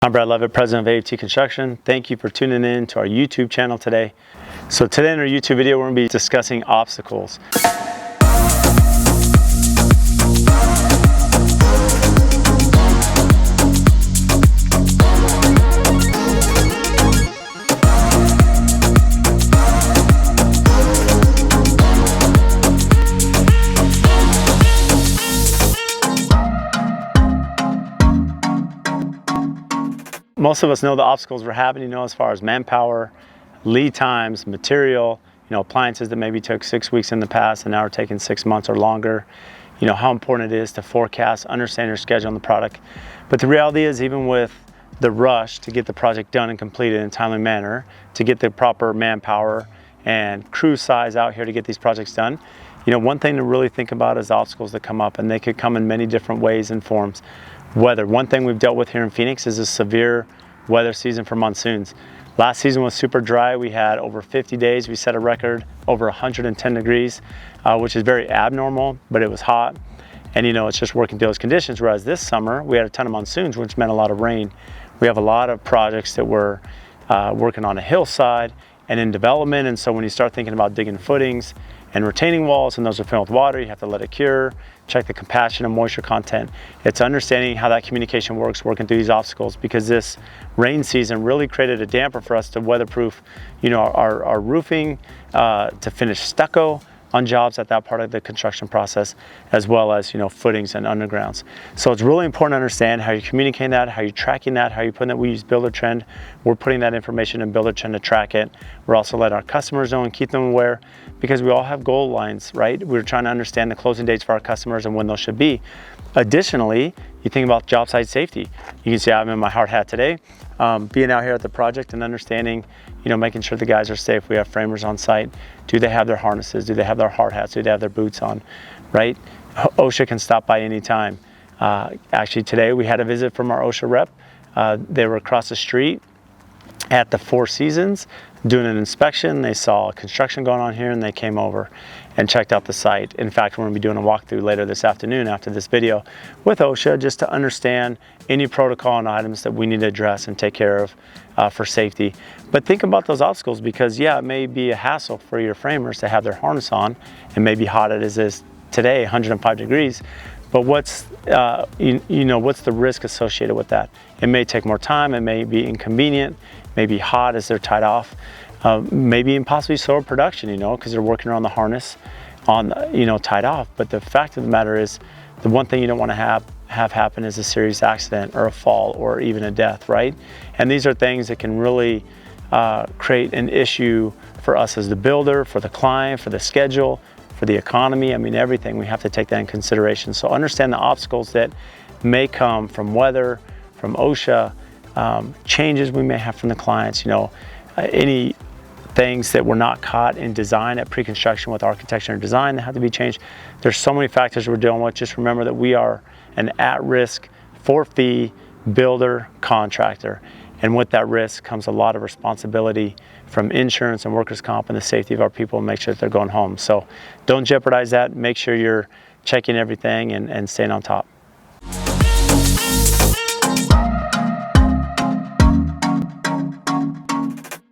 I'm Brad Leavitt, president of AFT Construction. Thank you for tuning in to our YouTube channel today. So today in our YouTube video, we're going to be discussing obstacles. Most of us know the obstacles we're having, as far as manpower, lead times, material, appliances that maybe took 6 weeks in the past and now are taking 6 months or longer. How important it is to forecast, understand your schedule on the product. But the reality is, even with the rush to get the project done and completed in a timely manner, to get the proper manpower and crew size out here to get these projects done, one thing to really think about is obstacles that come up, and they could come in many different ways and forms. Weather. One thing we've dealt with here in Phoenix is a severe weather season for monsoons. Last season was super dry. We had over 50 days. We set a record over 110 degrees, which is very abnormal, but it was hot. And it's just working through those conditions. Whereas this summer, we had a ton of monsoons, which meant a lot of rain. We have a lot of projects that we're working on a hillside and in development. And so when you start thinking about digging footings and retaining walls, and those are filled with water, you have to let it cure, check the compaction and moisture content. It's understanding how that communication works, working through these obstacles, because this rain season really created a damper for us to weatherproof, our roofing, to finish stucco on jobs at that part of the construction process, as well as, footings and undergrounds. So it's really important to understand how you're communicating that, how you're tracking that, how you're putting that. We use Builder Trend. We're putting that information in Builder Trend to track it. We're also letting our customers know and keep them aware, because we all have goal lines, right? We're trying to understand the closing dates for our customers and when those should be. Additionally, you think about job site safety. You can see I'm in my hard hat today, being out here at the project and understanding, making sure the guys are safe. We have framers on site. Do they have their harnesses? Do they have their hard hats? Do they have their boots on, right? OSHA can stop by any time. Actually today we had a visit from our OSHA rep. They were across the street at the Four Seasons doing an inspection. They saw construction going on here and they came over and checked out the site. In fact, we're going to be doing a walkthrough later this afternoon after this video with OSHA, just to understand any protocol and items that we need to address and take care of for safety. But think about those obstacles, because it may be a hassle for your framers to have their harness on. It may be hot as it is today, 105 degrees. But what's what's the risk associated with that? It may take more time. It may be inconvenient. It may be hot as they're tied off. Maybe impossibly slower production, because they're working around the harness on, tied off. But the fact of the matter is, the one thing you don't want to have happen is a serious accident or a fall or even a death, right? And these are things that can really create an issue for us as the builder, for the client, for the schedule, for the economy. Everything. We have to take that in consideration. So understand the obstacles that may come from weather, from OSHA, changes we may have from the clients, any things that were not caught in design at pre-construction with architecture and design that have to be changed. There's so many factors we're dealing with. Just remember that we are an at-risk, for-fee builder contractor. And with that risk comes a lot of responsibility from insurance and workers' comp and the safety of our people, and make sure that they're going home. So don't jeopardize that. Make sure you're checking everything and staying on top.